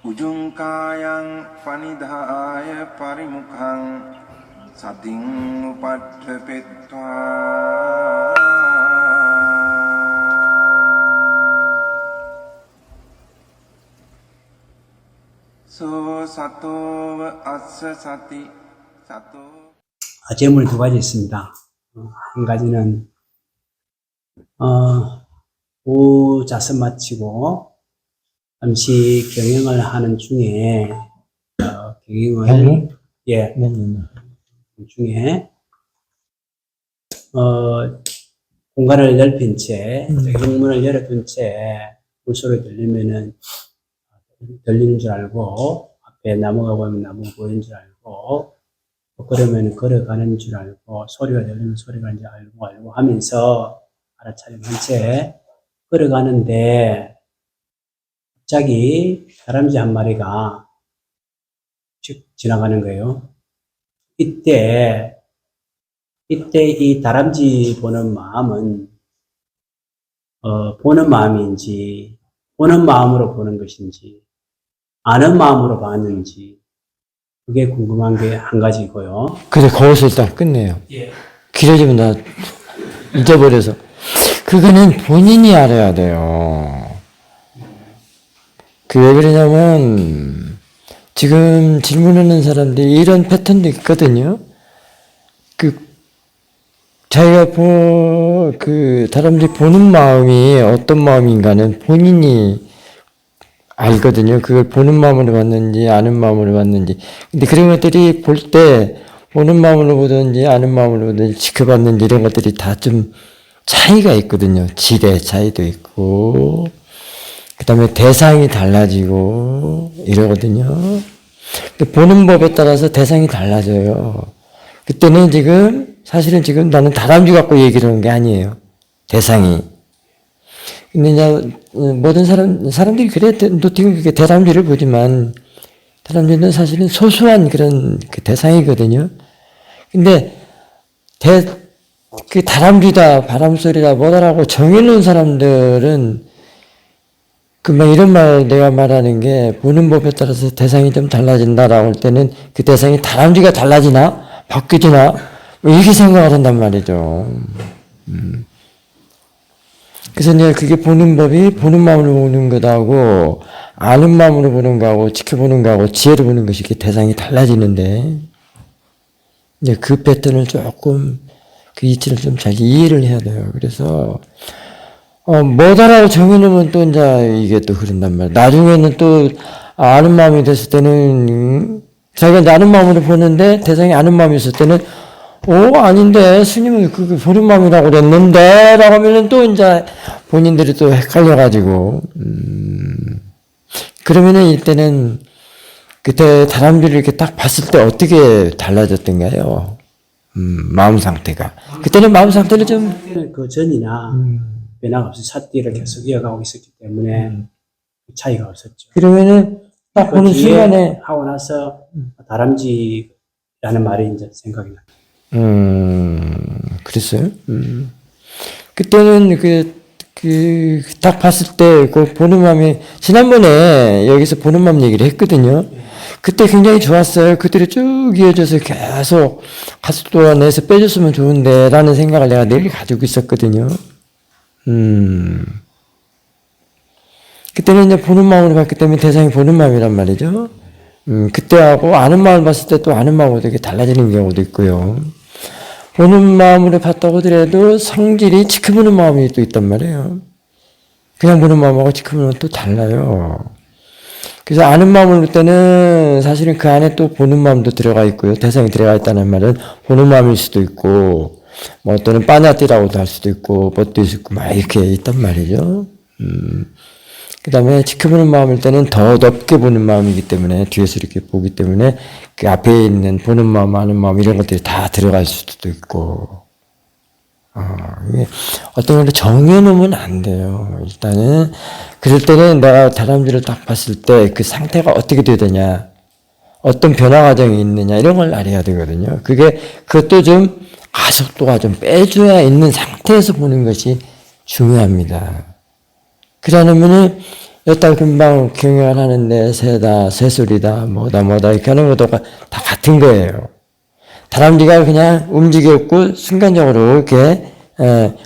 උජුංකායං පනිදාය පරිමුඛං සතින් උපට්ඨපෙත්වා 소 사토ව අස්ස සති 사토 제물 두 가지 있습니다. 한 가지는 오후 자습 마치고 잠시 경영을 하는 중에 경영을 예 중에 공간을 넓힌 채 현문을 열어둔 채 물소리 들리면은 들리는 줄 알고 앞에 나무가 보이면 나무가 보이는 줄 알고 그러면 걸어가는 줄 알고 소리가 들리면 소리가 이제 알고 하면서 알아차림한 채 걸어가는데 갑자기 다람쥐 한 마리가 쭉 지나가는 거예요. 이때 이 다람쥐 보는 마음은 보는 마음인지 보는 마음으로 보는 것인지 아는 마음으로 봤는지 그게 궁금한 게 한 가지고요. 그래, 거기서 일단 끝내요. 예. 길어지면 나 잊어버려서. 그거는 본인이 알아야 돼요. 왜 그러냐면, 지금 질문하는 사람들이 이런 패턴도 있거든요. 자기가 다람쥐 보는 마음이 어떤 마음인가는 본인이 알거든요. 그걸 보는 마음으로 봤는지, 아는 마음으로 봤는지. 근데 그런 것들이 볼 때, 보는 마음으로 보든지, 아는 마음으로 보든지, 지켜봤는지, 이런 것들이 다 좀 차이가 있거든요. 질의 차이도 있고, 그 다음에 대상이 달라지고, 이러거든요. 근데 보는 법에 따라서 대상이 달라져요. 그때는 사실은 지금 나는 다람쥐 갖고 얘기를 하는 게 아니에요. 대상이. 근데 이제 모든 사람들이 그래, 노팅은 그게 다람쥐를 보지만, 다람쥐는 사실은 소소한 그런 대상이거든요. 근데, 다람쥐다, 바람소리다, 뭐다라고 정해놓은 사람들은, 금방 이런 내가 말하는 게, 보는 법에 따라서 대상이 좀 달라진다라고 할 때는, 그 대상이 다람쥐가 달라지나? 바뀌지나? 뭐 이렇게 생각을 한단 말이죠. 그래서 이제 그게 보는 법이 보는 마음으로 보는 것하고 아는 마음으로 보는 거하고 지켜보는 거하고 지혜로 보는 것이 이렇게 대상이 달라지는데 이제 그 패턴을 조금 그 이치를 좀 잘 이해를 해야 돼요. 그래서 뭐다라고 정해놓으면 또 이제 이게 또 그런단 말이에요. 나중에는 또 아는 마음이 됐을 때는 자기가 이제 아는 마음으로 보는데 대상이 아는 마음이 있을 때는 아닌데, 스님은 그게 보는 마음이라고 그랬는데, 라고 하면은 또 이제 본인들이 또 헷갈려가지고, 그러면은 이때는 그때 다람쥐를 이렇게 딱 봤을 때 어떻게 달라졌던가요? 마음 상태가. 그때는 마음 상태를 그 전이나 변화가 없이 삿띠를 계속 이어가고 있었기 때문에 차이가 없었죠. 그러면은 딱 보는 순간에 하고 나서 다람쥐라는 말이 이제 생각이 나요. 그랬어요? 그때는 딱 봤을 때, 보는 마음이, 지난번에 여기서 보는 마음 얘기를 했거든요. 그때 굉장히 좋았어요. 그들이 쭉 이어져서 계속 가속도가 내서 빼줬으면 좋은데, 라는 생각을 내가 늘 가지고 있었거든요. 그때는 이제 보는 마음으로 봤기 때문에 대상이 보는 마음이란 말이죠. 그때하고 아는 마음을 봤을 때 또 아는 마음으로 되게 달라지는 경우도 있고요. 보는 마음으로 봤다고 하더라도 성질이 지켜보는 마음이 또 있단 말이에요. 그냥 보는 마음하고 지켜보는 마음은 또 달라요. 그래서 아는 마음을 볼 때는 사실은 그 안에 또 보는 마음도 들어가 있고요. 대상이 들어가 있다는 말은 보는 마음일 수도 있고, 뭐 또는 빠냐띠라고도 할 수도 있고, 뭣도 있고, 막 이렇게 있단 말이죠. 그 다음에 지켜보는 마음일 때는 더 넓게 보는 마음이기 때문에, 뒤에서 이렇게 보기 때문에, 그 앞에 있는 보는 마음, 아는 마음, 이런 것들이 다 들어갈 수도 있고, 어떤 걸 정해놓으면 안 돼요. 일단은, 그럴 때는 내가 다람쥐를 딱 봤을 때 그 상태가 어떻게 되느냐, 어떤 변화 과정이 있느냐, 이런 걸 알아야 되거든요. 그것도 좀 가속도가 좀 빼줘야 있는 상태에서 보는 것이 중요합니다. 그러려면은 여기다 금방 경영하는데 새다, 새소리다, 뭐다, 이렇게 하는 것도 다 같은 거예요. 다람쥐가 그냥 움직였고, 순간적으로 이렇게,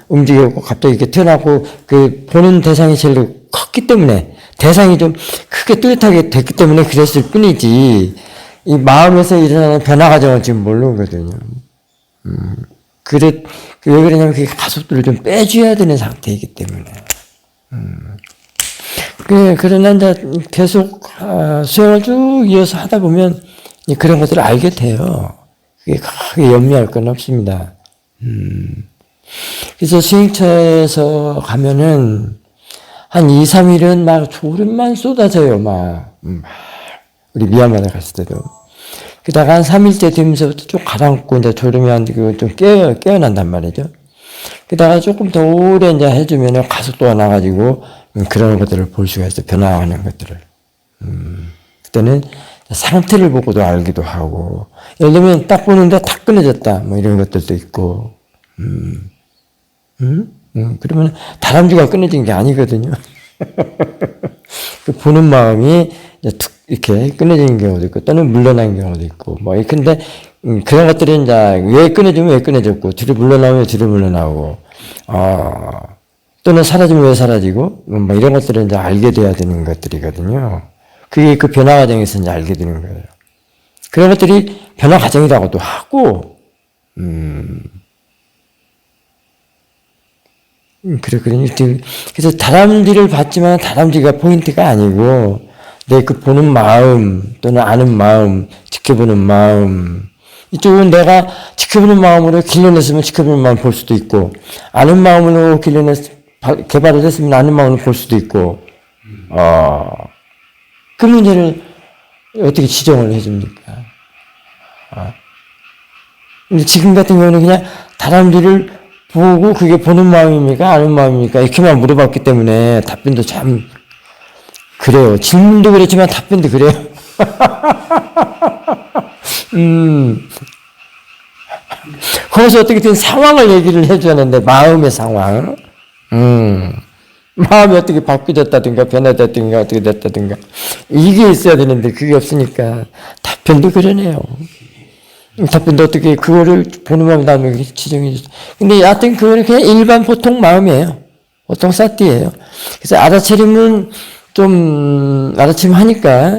움직였고, 갑자기 이렇게 튀어나오고, 그, 보는 대상이 제일 컸기 때문에, 대상이 좀 크게 뚜렷하게 됐기 때문에 그랬을 뿐이지, 이 마음에서 일어나는 변화 과정을 지금 모르거든요. 왜 그러냐면 그 가속도를 좀 빼줘야 되는 상태이기 때문에. 그러나 이제 계속 수행을 쭉 이어서 하다 보면 그런 것들을 알게 돼요. 그게 크게 염려할 건 없습니다. 그래서 수행처에서 가면은 한 2, 3일은 막 졸음만 쏟아져요. 우리 미얀마에 갔을 때도. 그다가 한 3일째 되면서부터 쭉 가라앉고 이제 졸음이 안 되고 좀 깨어난단 말이죠. 그다가 조금 더 오래 이제 해주면 가속도가 나가지고 그런 것들을 볼 수가 있어요. 변화하는 것들을. 그때는 상태를 보고도 알기도 하고, 예를 들면 딱 보는데 탁 끊어졌다. 뭐 이런 것들도 있고, 그러면 다람쥐가 끊어진 게 아니거든요. 그 보는 마음이 툭 이렇게 끊어지는 경우도 있고, 또는 물러나는 경우도 있고, 근데 그런 것들이 이제 왜 끊어지면 왜 끊어졌고, 뒤로 물러나면 뒤로 물러나오고, 또는 사라지면 왜 사라지고, 이런 것들을 이제 알게 돼야 되는 것들이거든요. 그게 그 변화 과정에서 이제 알게 되는 거예요. 그런 것들이 변화 과정이라고도 하고, 그렇거든요. 그래서 다람쥐를 봤지만 다람쥐가 포인트가 아니고, 내 그 보는 마음, 또는 아는 마음, 지켜보는 마음, 이쪽은 내가 지켜보는 마음으로 길러냈으면 지켜보는 마음 볼 수도 있고, 아는 마음으로 개발을 했으면 아는 마음으로 볼 수도 있고, 그 문제를 어떻게 지정을 해줍니까? 근데 지금 같은 경우는 그냥 다람쥐를 보고 그게 보는 마음입니까? 아는 마음입니까? 이렇게만 물어봤기 때문에 답변도 참, 그래요. 질문도 그랬지만 답변도 그래요. 거기서 어떻게든 상황을 얘기를 해줘야 하는데, 마음의 상황. 마음이 어떻게 바뀌어졌다든가, 변화됐다든가, 어떻게 됐다든가. 이게 있어야 되는데, 그게 없으니까, 답변도 그러네요. 답변도 어떻게, 그거를 보는 마음 다음에 지정해 줬어. 근데 하여튼 그거는 그냥 일반 보통 마음이에요. 보통 사띠예요. 그래서 알아차림은 좀, 알아차림 하니까,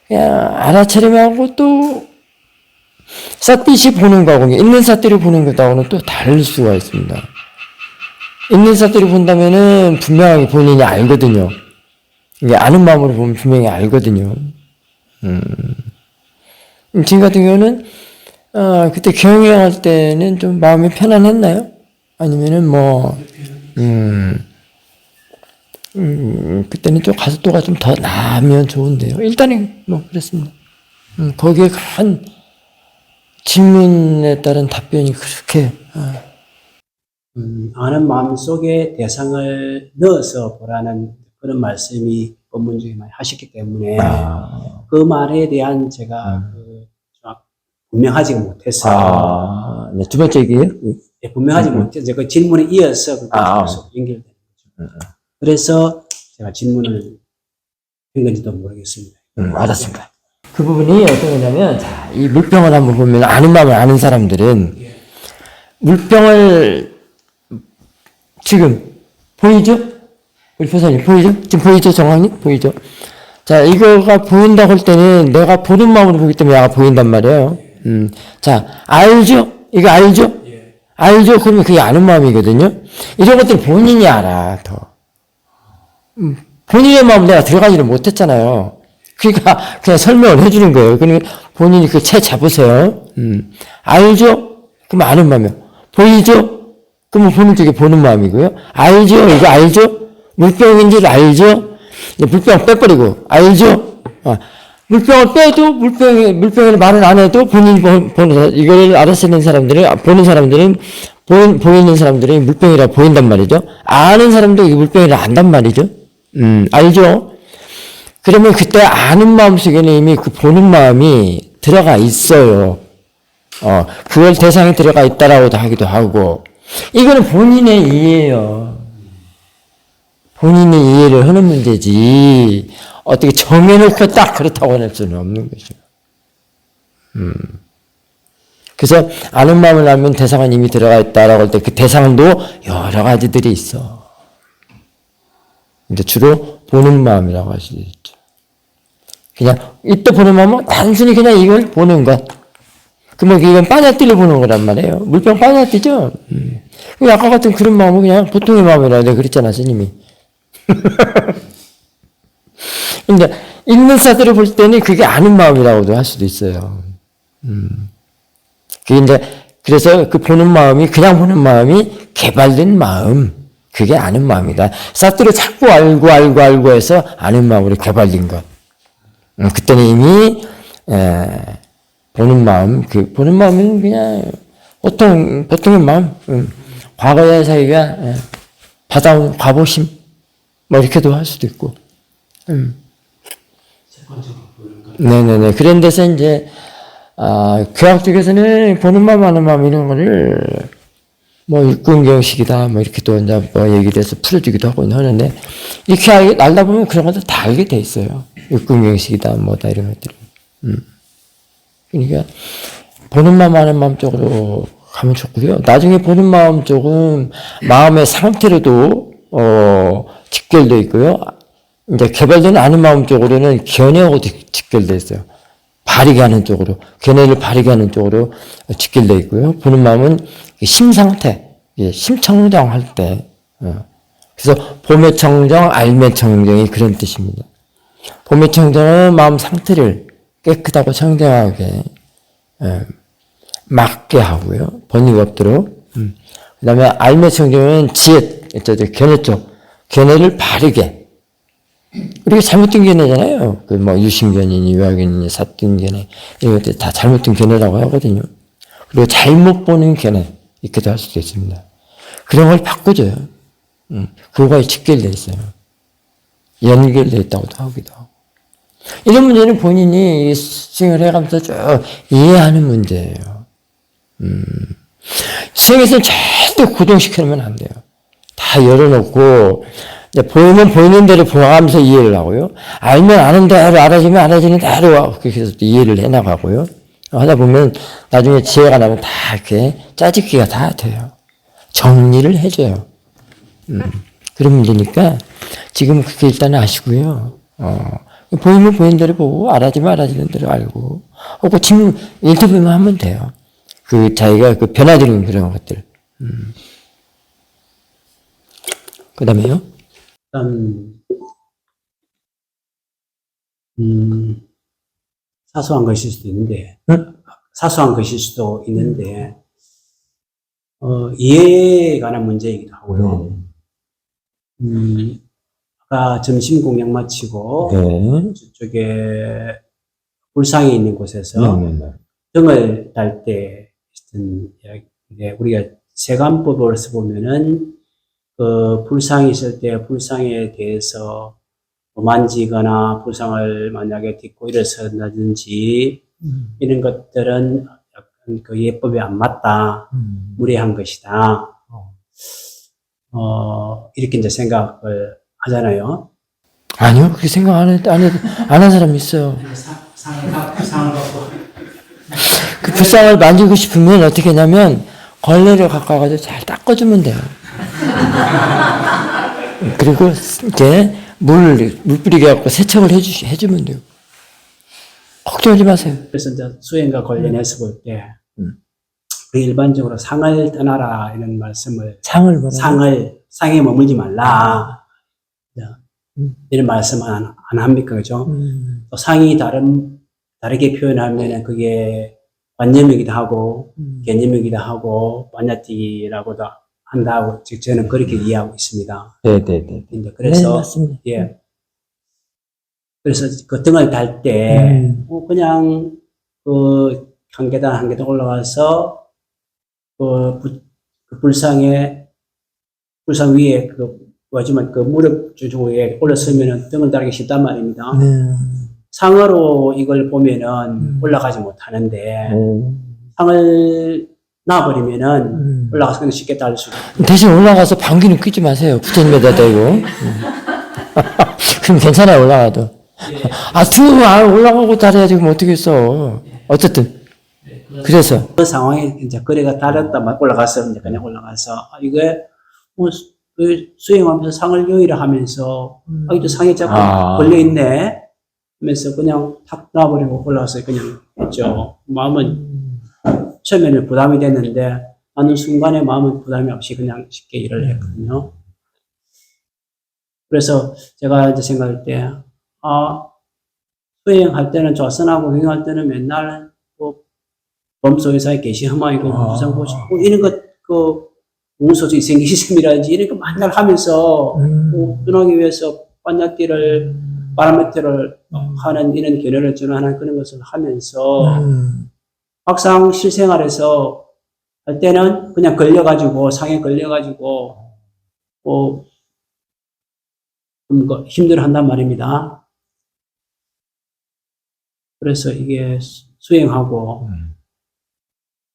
그냥 알아차림하고 또, 사띠시 보는 거하고, 있는 사띠를 보는 것하고는 또 다를 수가 있습니다. 있는 사띠를 본다면은 분명하게 본인이 알거든요. 이게 아는 마음으로 보면 분명히 알거든요. 지금 같은 경우는, 그때 경영할 때는 좀 마음이 편안했나요? 아니면은 그때는 좀 가속도가 좀 더 나면 좋은데요. 일단은 그랬습니다. 거기에 큰 질문에 따른 답변이 그렇게, 아는 마음 속에 대상을 넣어서 보라는 그런 말씀이 본문 중에 많이 하셨기 때문에 그 말에 대한 제가 좀 분명하지 못해서 네, 두 번째 얘기예요? 네, 분명하지 못해서 그 질문에 이어서 계속 연결되는 거죠. 그래서 제가 질문을 한 건지도 모르겠습니다. 알았습니다. 그 부분이 어떤 거냐면, 자, 이 물병을 한번 보면 아는 마음을 아는 사람들은 물병을 지금 보이죠? 우리 교사님 보이죠? 지금 보이죠? 정황님 보이죠? 자, 이거가 보인다고 할 때는 내가 보는 마음으로 보기 때문에 얘가 보인단 말이에요. 자, 알죠? 이거 알죠? 알죠? 그러면 그게 아는 마음이거든요. 이런 것들 본인이 알아, 더. 본인의 마음 내가 들어가지를 못했잖아요. 그러니까 그냥 설명을 해주는 거예요. 그러니까 본인이 그 채 잡으세요. 알죠? 그럼 아는 마음이요. 보이죠? 그러면 보는 쪽에 보는 마음이고요. 알죠? 이거 알죠? 물병인지를 알죠? 물병 빼버리고, 알죠? 물병을 빼도 물병에 말을 안 해도 본인이 보는, 이걸 알아쓰는 사람들은, 보는 사람들은, 보이는 사람들이 물병이라 보인단 말이죠. 아는 사람도 이 물병이라 안단 말이죠. 알죠? 그러면 그때 아는 마음 속에는 이미 그 보는 마음이 들어가 있어요. 그걸 대상에 들어가 있다라고도 하기도 하고, 이거는 본인의 이해예요. 본인이 이해를 하는 문제지, 어떻게 정해놓고 딱 그렇다고 할 수는 없는 거죠. 그래서 아는 마음을 알면 대상은 이미 들어가 있다라고 할 때 그 대상도 여러 가지들이 있어. 근데 주로 보는 마음이라고 할 수 있죠. 그냥 이때 보는 마음은 단순히 그냥 이걸 보는 것. 그러면 이건 빠냐띠를 보는 거란 말이에요. 물병 빠냐띠죠. 아까 같은 그런 마음은 그냥 보통의 마음이라고 내가 그랬잖아, 스님이. 근데 있는 사들을 볼 때는 그게 아는 마음이라고도 할 수도 있어요. 그게 이제 그래서 그 보는 마음이 그냥 보는 마음이 개발된 마음, 그게 아는 마음이다. 사들을 자꾸 알고 해서 아는 마음으로 개발된 것. 그때는 이미 보는 마음, 그 보는 마음은 그냥 보통의 마음, 과거의 사이가 받아온 과보심, 뭐 이렇게도 할 수도 있고. 네네네. 그런 데서 이제 교학 쪽에서는 보는 마음, 아는 마음 이런 거를 뭐 육군경식이다, 뭐 이렇게 또 이제 뭐 얘기를 해서 풀어주기도 하고 하는데 이렇게 알다 보면 그런 것도 다 알게 돼 있어요. 육군경식이다, 뭐다 이런 것들이. 그러니까 보는 마음, 아는 마음 쪽으로 가면 좋고요. 나중에 보는 마음 쪽은 마음의 상태로도 직결되어 있고요. 이제 개발된 아는 마음 쪽으로는 견해하고 직결되어 있어요. 바르게 하는 쪽으로, 견해를 바르게 하는 쪽으로 직결되어 있고요. 보는 마음은 심상태, 심청정할 때. 그래서 봄의청정, 알매청정이 그런 뜻입니다. 봄의청정은 마음 상태를 깨끗하고 청정하게 막게 하고요. 번뇌가 없도록. 그 다음에 알매청정은 지혜, 견해 쪽, 견해를 바르게. 우리가 잘못된 견해잖아요. 그 뭐 유심견이니 유학견이니 사견 이런 것들 다 잘못된 견해라고 하거든요. 그리고 잘못 보는 견해 이렇게도 할 수도 있습니다. 그런 걸 바꿔줘요. 그거가 직결돼 있어요. 연결돼 있다고도 하기도 하고. 이런 문제는 본인이 수행을 해가면서 쭉 이해하는 문제예요. 수행에서는 절대 고정시켜놓으면 안 돼요. 다 열어놓고 이제 보이면 보이는 대로 보아가면서 이해를 하고요. 알면 아는 대로, 알아지면 알아지는 대로 그렇게 해서 이해를 해나가고요. 하다 보면 나중에 지혜가 나면 다 이렇게 짜집기가 다 돼요. 정리를 해줘요. 그런 문제니까 지금 그게 일단 아시고요. 보이면 보이는 대로 보고 알아지면 알아지는 대로 알고 하고 지금 인터뷰만 하면 돼요. 그 자기가 그 변화되는 그런 것들. 그 다음에요. 사소한 것일 수도 있는데, 사소한 것일 수도 있는데, 이해에 관한 문제이기도 하고요. 아까 점심 공약 마치고, 네. 저쪽에 불상이 있는 곳에서 등을 달 때 있던 이야기인데, 우리가 세관법을 보면은, 그 불상이 있을 때 불상에 대해서 만지거나 불상을 만약에 딛고 일어선다든지 이런 것들은 약간 그 예법에 안 맞다, 무례한 것이다. 이렇게 이제 생각을 하잖아요. 아니요, 그렇게 생각 안 한 사람이 있어요. 상을 갖고 그 불상을 만지고 싶으면 어떻게 하냐면 걸레를 갖고 와가지고 잘 닦아주면 돼요. 그리고 이렇게 물 뿌리게 갖고 세척을 해주면 돼요. 걱정하지 마세요. 그래서 이제 수행과 관련해서 볼 때, 우리 일반적으로 상을 떠나라 이런 말씀을, 상에 머물지 말라. 이런 말씀 안 합니까? 그죠? 또 상이 다르게 표현하면 그게 관념이기도 하고, 개념이기도 하고, 반야띠라고도 한다고, 즉, 저는 그렇게 이해하고 있습니다. 네네네. 그래서, 네, 맞습니다. 예. 그래서 그 등을 달 때, 그냥, 한 계단 한 계단 올라가서, 불상 위에 그 무릎 주중에 올라서면은 등을 달기 쉽단 말입니다. 상으로 이걸 보면은 올라가지 못하는데, 상을 놔버리면은 올라가서 그냥 쉽게 달릴 수 있고. 대신 올라가서 방귀는 뀌지 마세요. 부처님에다 대고. 그럼 괜찮아요, 올라가도. 올라가고 달아야지, 그럼 어떻겠어. 어쨌든. 그래서. 그 상황에 이제 거리가 달았다, 막 올라가서 이제 그냥 올라가서, 이게 뭐, 수행하면서 상을 요일을 하면서, 이또 상에 자꾸 걸려있네? 하면서 그냥 탁 놔버리고 올라가서 그냥 했죠. 마음은 처음에는 부담이 됐는데, 하는 순간에 마음은 부담이 없이 그냥 쉽게 일을 했거든요. 그래서 제가 이제 생각할 때, 수행할 때는 좌선하고 경영할 때는 맨날 범소회사에 계시하면 이거 부상 보시고 이런 것, 공소주 이생기 시스템이라든지 이런 거 맨날 하면서 운하기 위해서 반야띠를 파라미터를 하는 이런 견해를 전하는 그런 것을 하면서 막상 실생활에서 할 때는 그냥 걸려가지고 상에 걸려가지고 힘들어한단 말입니다. 그래서 이게 수행하고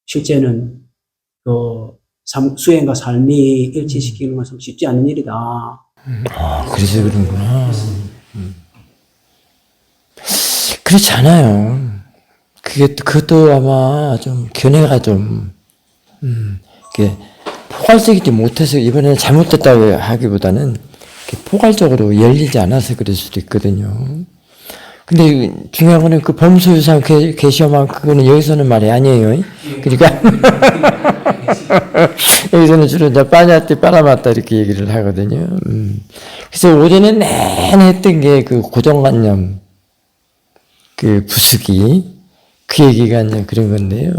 실제는 수행과 삶이 일치시키는 것은 쉽지 않은 일이다. 그래서 그런구나. 그렇지 않아요. 그것도 아마 좀 견해가 좀, 포괄적이지 못해서 이번에는 잘못됐다고 하기보다는 포괄적으로 열리지 않아서 그럴 수도 있거든요. 근데 중요한 거는 그 범소유상 계시오만 그거는 여기서는 말이 아니에요. 그러니까 여기서는 주로 이제 빠냐띠 빠라마따 이렇게 얘기를 하거든요. 그래서 오전에 내내 했던 게 그 고정관념, 그 부수기, 그 얘기가 이제 그런 건데요.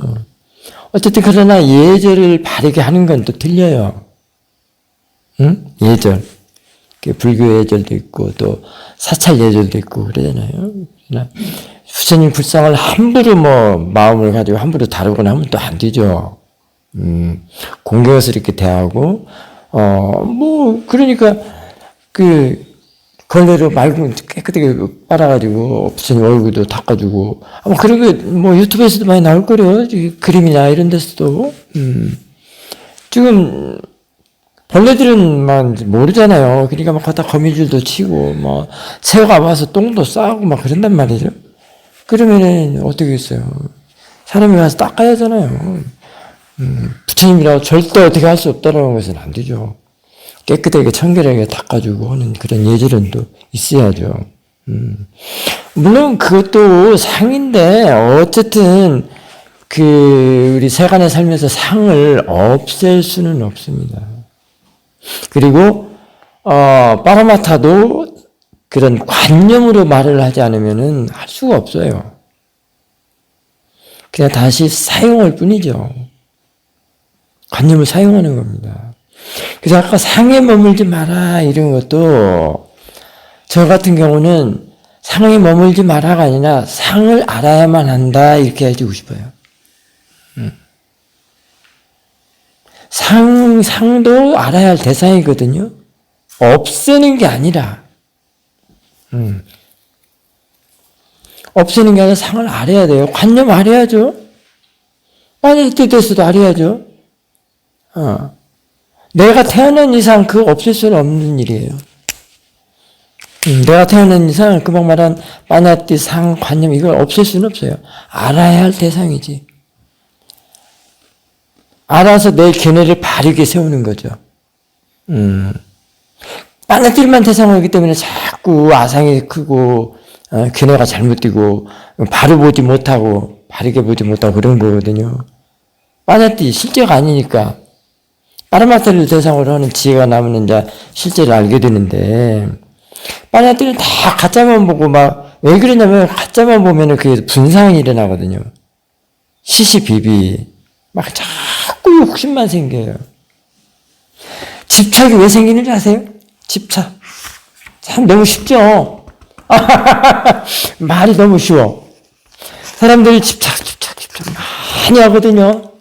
어쨌든 그러나 예절을 바르게 하는 건 또 틀려요. 응? 예절. 불교 예절도 있고 또 사찰 예절도 있고 그러잖아요. 부처님 불상을 함부로 마음을 가지고 함부로 다루거나 하면 또 안 되죠. 공경스럽게 대하고 그러니까 걸레로 맑은 깨끗하게 빨아가지고 부처님 얼굴도 닦아주고 그런 게 유튜브에서도 많이 나올 거래요. 그림이나 이런 데서도 지금 벌레들은 모르잖아요. 그러니까 거기다 거미줄도 치고, 새우가 와서 똥도 싸고 그런단 말이죠. 그러면은 어떻게 했어요? 사람이 와서 닦아야 하잖아요. 부처님이라고 절대 어떻게 할 수 없다는 것은 안 되죠. 깨끗하게 청결하게 닦아주고 하는 그런 예절은 또 있어야죠. 물론 그것도 상인데, 어쨌든, 우리 세간에 살면서 상을 없앨 수는 없습니다. 그리고 파라마타도 그런 관념으로 말을 하지 않으면은 할 수가 없어요. 그냥 다시 사용할 뿐이죠. 관념을 사용하는 겁니다. 그래서 아까 상에 머물지 마라 이런 것도 저 같은 경우는 상에 머물지 마라가 아니라 상을 알아야만 한다 이렇게 해주고 싶어요. 상도 알아야 할 대상이거든요. 없애는 게 아니라, 없애는 게 아니라 상을 알아야 돼요. 관념 알아야죠. 만약 이때 돼서도 알아야죠. 내가 태어난 이상 그거 없앨 수는 없는 일이에요. 내가 태어난 이상 금방 말한 마나띠 상 관념 이걸 없앨 수는 없어요. 알아야 할 대상이지. 알아서 내 견해를 바르게 세우는 거죠. 빠나띠만 대상이기 때문에 자꾸 아상이 크고 견해가 잘못되고 바로 보지 못하고 바르게 보지 못하고 그런 거거든요. 빠나띠 실제가 아니니까 파라마타를 대상으로 하는 지혜가 나면 이제 실제를 알게 되는데 빠나띠는 다 가짜만 보고 왜 그러냐면 가짜만 보면은 그게 분상이 일어나거든요. 시시비비 자꾸 욕심만 생겨요. 집착이 왜 생기는지 아세요? 집착. 참 너무 쉽죠? 말이 너무 쉬워. 사람들이 집착 많이 하거든요.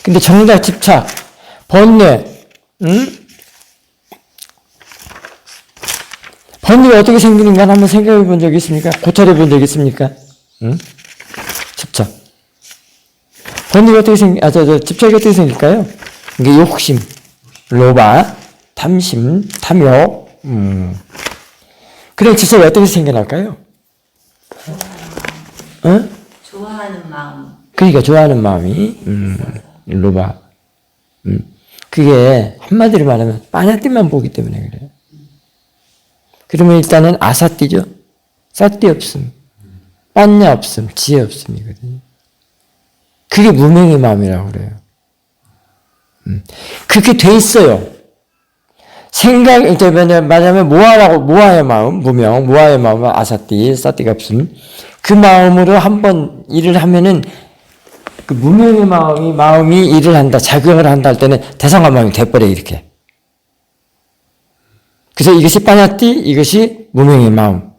근데 정작 집착, 번뇌, 번뇌가 어떻게 생기는가 한번 생각해 본 적 있습니까? 고찰해 본 적 있습니까? 집착. 던지가 어떻게 집착이 어떻게 생길까요? 이게 욕심, 로바, 탐심, 탐욕. 그럼 집착이 어떻게 생겨날까요? 좋아하는 마음. 그러니까 좋아하는 마음이, 로바. 그게 한마디로 말하면 빠냐띠만 보기 때문에 그래요. 그러면 일단은 아사띠죠. 사띠 없음, 빠냐 없음, 지혜 없음이거든요. 그게 무명의 마음이라고 그래요. 그렇게 돼 있어요. 말하면 모아의 마음, 무명, 모아의 마음은 아사띠, 사띠가 없음. 그 마음으로 한번 일을 하면은 그 무명의 마음이 일을 한다, 작용을 한다 할 때는 대상화 마음이 돼버려, 이렇게. 그래서 이것이 빠냐띠, 이것이 무명의 마음.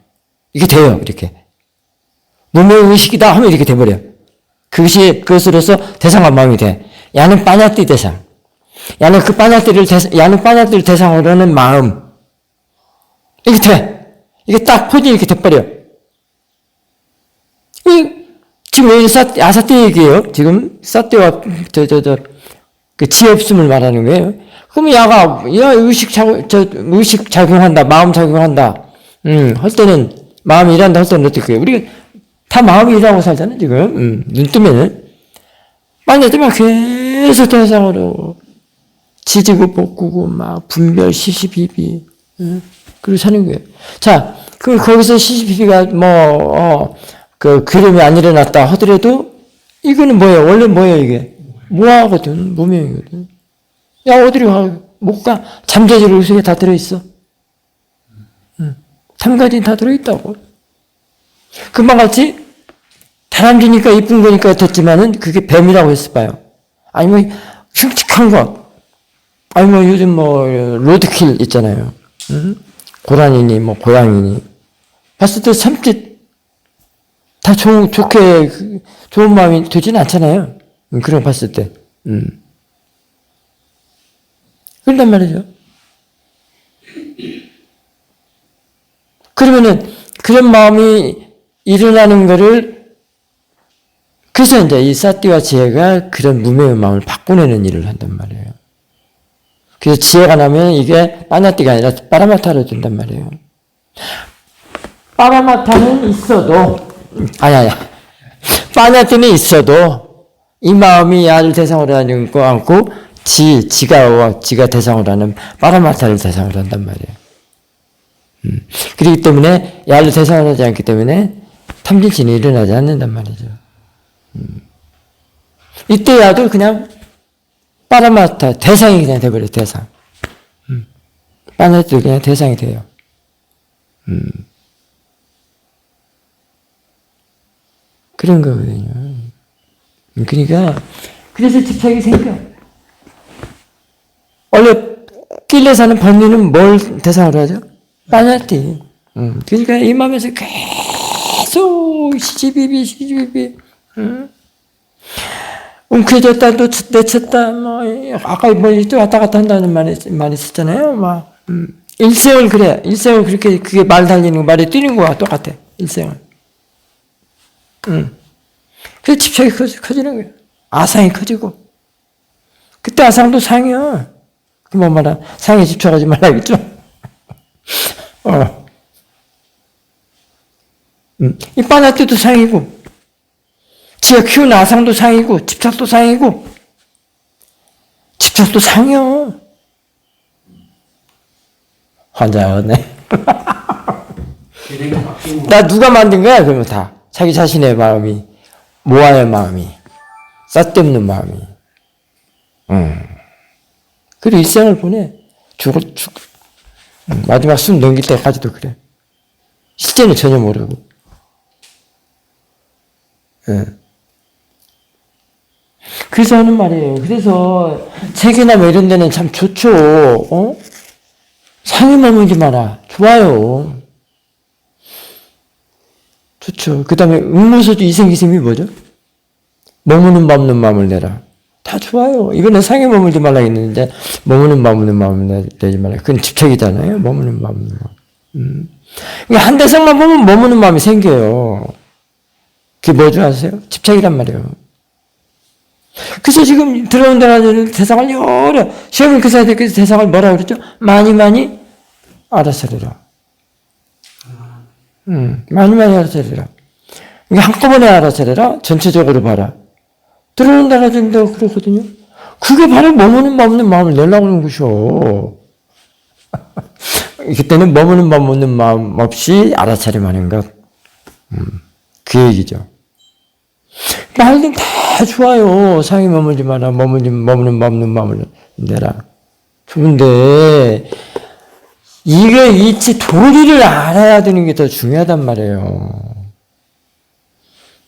이게 돼요, 이렇게. 무명의식이다 하면 이렇게 돼버려. 그것으로서 대상화 마음이 돼. 야는 빠냐띠 대상. 야는 빠냐띠를 대상으로 는 마음. 이게 돼. 이게 딱 포진이 이렇게 돼버려. 지금 왜 아사띠 얘기예요? 지금 사띠와 그 지혜 없음을 말하는 거예요. 그러면 야가 의식 작용한다, 마음 작용한다. 할 때는 마음이 일한다 할 때는 어떻게 해요? 우리 다 마음이 일하고 살잖아요, 지금. 눈 뜨면은. 만날 때만 계속 대상으로 지지고 볶고 막 분별 시시비비. 그리고 사는 거예요. 자, 그럼 거기서 시시비비가 그 그림이 안 일어났다 하더라도 이거는 뭐예요? 원래 뭐예요, 이게? 모아거든, 무명이거든. 야, 어디로 가? 못 가? 잠재질 의식에 다 들어있어. 탐가진 다 들어있다고. 금방 같이 다람쥐니까 이쁜 거니까 됐지만은 그게 뱀이라고 했을 봐요. 아니면 흉측한 것. 아니면 요즘 로드킬 있잖아요. 고라니니, 고양이니. 봤을 때 참짓 다 좋게, 좋은 마음이 되지는 않잖아요. 그런 거 봤을 때. 그런단 말이죠. 그러면은, 그런 마음이 일어나는 거를, 그래서 이제 이 사띠와 지혜가 그런 무명의 마음을 바꿔내는 일을 한단 말이에요. 그래서 지혜가 나면 이게 빠냐띠가 아니라 빠라마타로 된단 말이에요. 빠라마타는 있어도, 빠냐띠는 있어도, 이 마음이 야를 대상으로 하는 거 않고, 지가 대상으로 하는 빠라마타를 대상으로 한단 말이에요. 그렇기 때문에 야를 대상으로 하지 않기 때문에 탐진신이 일어나지 않는단 말이죠. 이때 야도 그냥 빠라마타, 대상이 그냥 돼버려요, 대상. 빠냐띠도 그냥 대상이 돼요. 그런 거거든요. 그러니까, 그래서 집착이 생겨. 원래 길래 사는 번뇌는 뭘 대상으로 하죠? 빠냐띠. 그러니까 이 마음에서 계속 시지비비. 웅크해졌다, 내쳤다, 아까 또 왔다 갔다 한다는 말이 있었잖아요. 일생을 그래. 일생을 그렇게, 그게 말 달리는 거, 말에 뛰는 거와 똑같아. 일생을. 그래서 집착이 커지는 거예요. 아상이 커지고. 그때 아상도 상이야. 그만 말아. 상에 집착하지 말라겠죠? 이 빠냐띠도 상이고, 지가 키운 아상도 상이고, 집착도 상이고, 집착도 상이야. 환장하네. 나 누가 만든 거야? 그러면 다. 자기 자신의 마음이, 모아의 마음이, 쓸데없는 마음이. 그리고 일생을 보내. 마지막 숨 넘길 때까지도 그래. 실제는 전혀 모르고. 그래서 하는 말이에요. 그래서 책이나 이런 데는 참 좋죠. 상에 머물지 마라. 좋아요. 좋죠. 그 다음에 응모서주 이생기심이 뭐죠? 머무는 맘는 마음을 내라. 다 좋아요. 이거는 상에 머물지 말라 했는데 머무는 마음을 내지 말라. 그건 집착이잖아요. 머무는 마음은 마음. 한 대상만 보면 머무는 마음이 생겨요. 그게 뭐죠 아세요? 집착이란 말이에요. 그래서 지금 들어온다는 대상을 여러, 시험을 그 사이에 그 대상을 뭐라고 그랬죠? 많이 알아차리라. 많이 알아차리라. 이게 한꺼번에 알아차리라. 전체적으로 봐라. 들어온다는 데가 그러거든요. 그게 바로 머무는 마음은 마음을 내려고 하는 것이오. 그때는 머무는 마음 없는 마음 없이 알아차림하는 것. 그 얘기죠. 말은 다 좋아요. 상이 머물지 마라. 머무는 마음 없는 마음을 내라. 좋은데 이게 이치 도리를 알아야 되는 게 더 중요하단 말이에요.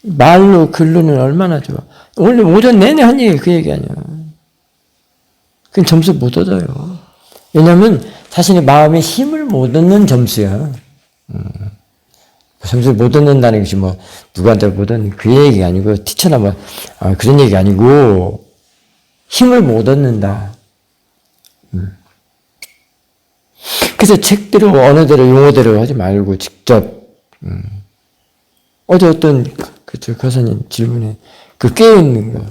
말로 글로는 얼마나 좋아. 원래 오전 내내 한 얘기 그 얘기 아니야. 그건 점수 못 얻어요. 왜냐하면 자신의 마음에 힘을 못 얻는 점수야. 점수 못 얻는다는 것이 뭐 누구한테 못 얻는 그 얘기가 아니고 티처나 뭐 그런 얘기가 아니고 힘을 못 얻는다. 그래서 책대로 언어대로 용어대로 하지 말고 직접 어제 어떤 그쵸 교사님 질문에 그 깨어있는 거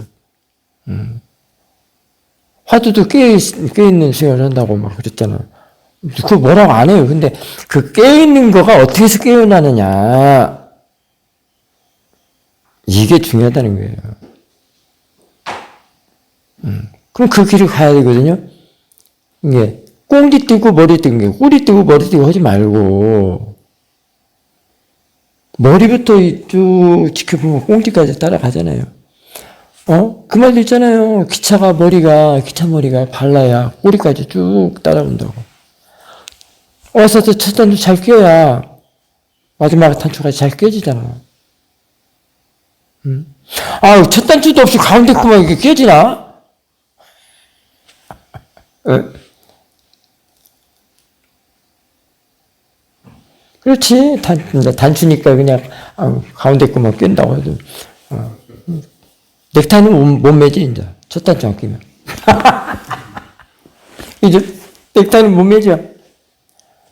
화두도 깨어있는 수행을 한다고 막 그랬잖아. 그거 뭐라고 안 해요. 근데 그 깨어있는 거가 어떻게 해서 깨어나느냐 이게 중요하다는 거예요. 그럼 그 길을 가야 되거든요. 이게 꽁지 뜨고 머리 뜨는 게 꼬리 뜨고 머리 뜨고 하지 말고 머리부터 쭉 지켜보면 꽁지까지 따라가잖아요. 그 말도 있잖아요. 기차 머리가 발라야 꼬리까지 쭉 따라온다고. 어서 첫 단추 잘 끼워야 마지막 단추까지 잘 깨지잖아. 첫 단추도 없이 가운데 거만 이게 깨지나? 그렇지. 단추니까 그냥 가운데 거만 낀다고 해도 넥타이는 못 매지 이제 첫 단추 안 끼면 이제 넥타이는 못 매죠.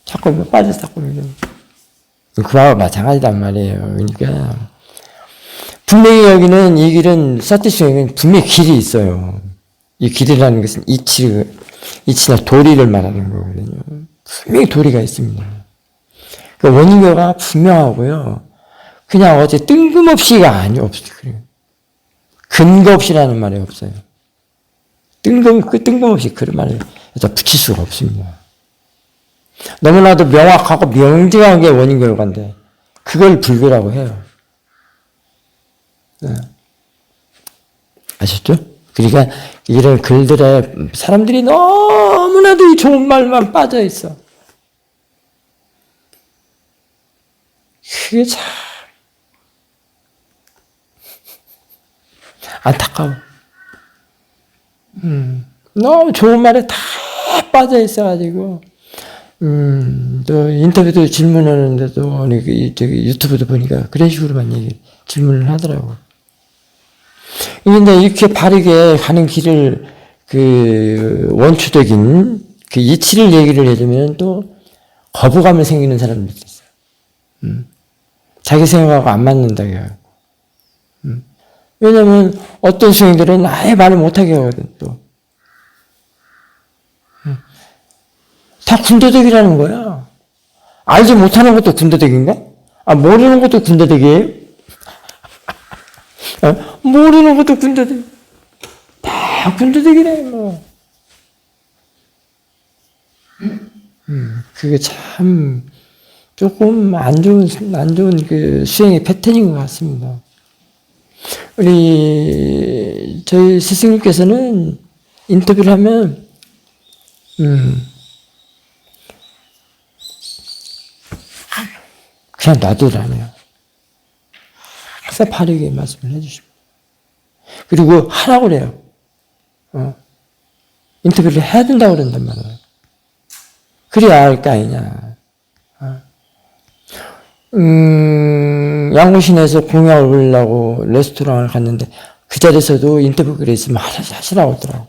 자꾸 빠져서 자꾸 그와 마찬가지란 말이에요. 그러니까 분명히 여기는 이 길은 사티수행은 분명히 길이 있어요. 이 길이라는 것은 이치나 도리를 말하는 거거든요. 분명히 도리가 있습니다. 그 원인교가 분명하고요. 그냥 어제 뜬금없이가 없어요. 근거 없이라는 말이 없어요. 뜬금없이 그런 말을 붙일 수가 없습니다. 너무나도 명확하고 명징한 게 원인 결과인데 그걸 불교라고 해요. 네. 아셨죠? 그러니까 이런 글들에 사람들이 너무나도 이 좋은 말만 빠져 있어. 그게 참 안타까워. 너무 좋은 말에 다 빠져 있어가지고, 또 인터뷰도 질문하는데도, 저기 유튜브도 보니까 그런 식으로만 질문을 하더라고. 근데 이렇게 바르게 가는 길을, 원초적인 이치를 얘기를 해주면 또 거부감을 생기는 사람들이 있어요. 자기 생각하고 안 맞는다, 해요. 왜냐면 어떤 수행들은 아예 말을 못하게 하거든, 또. 다 군더더기라는 거야. 알지 못하는 것도 군더더기인가? 모르는 것도 군더더기예요? 모르는 것도 군더더기. 다 군더더기래, 뭐. 그게 참, 조금 안 좋은 그 수행의 패턴인 것 같습니다. 저희 스승님께서는 인터뷰를 하면, 그냥 놔두라네요. 항상 바르게 말씀을 해주십니다. 그리고 하라고 그래요. 인터뷰를 해야 된다고 그런단 말이에요. 그래야 할 거 아니냐. 양구시내에서 공약을 올리려고 레스토랑을 갔는데 그 자리에서도 인터뷰 글에 있으면 하시라고 하더라고.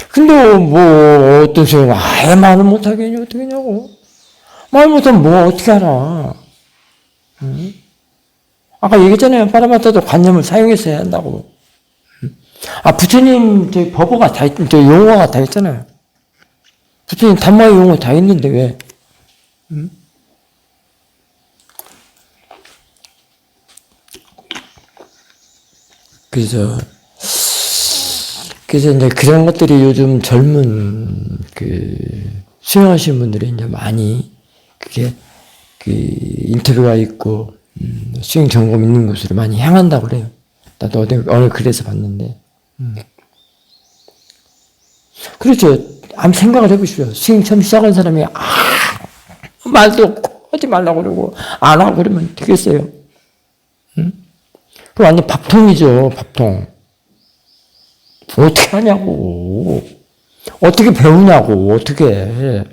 근데 뭐 어떤 수행가 아예 말을 못하게 하냐 어떻게 하냐고. 말 못하면 뭐 어떻게 알아. 아까 얘기했잖아요. 파라마타도 관념을 사용해서 해야 한다고. 부처님 저 법어가 다 저 용어가 다 있잖아요. 부처님 단마의 용어 다 있는데 왜? 그래서 이제 그런 것들이 요즘 젊은 수행하시는 분들이 이제 많이 그게 인터뷰가 있고 수행 점검 있는 곳으로 많이 향한다고 그래요. 나도 어느 글에서 봤는데. 그렇죠. 한번 생각을 해보십시오. 수행 처음 시작한 사람이 말도 없고 하지 말라고 그러고 안 하고 그러면 되겠어요. 그 완전 밥통이죠. 밥통. 어떻게 하냐고. 어떻게 배우냐고. 어떻게 해.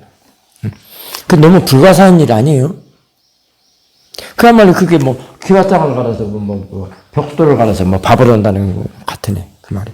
그 너무 불가사한 일 아니에요? 그야말로 그게 귀화장을 갈아서 벽돌을 갈아서 밥을 한다는 거 같으네. 그 말이.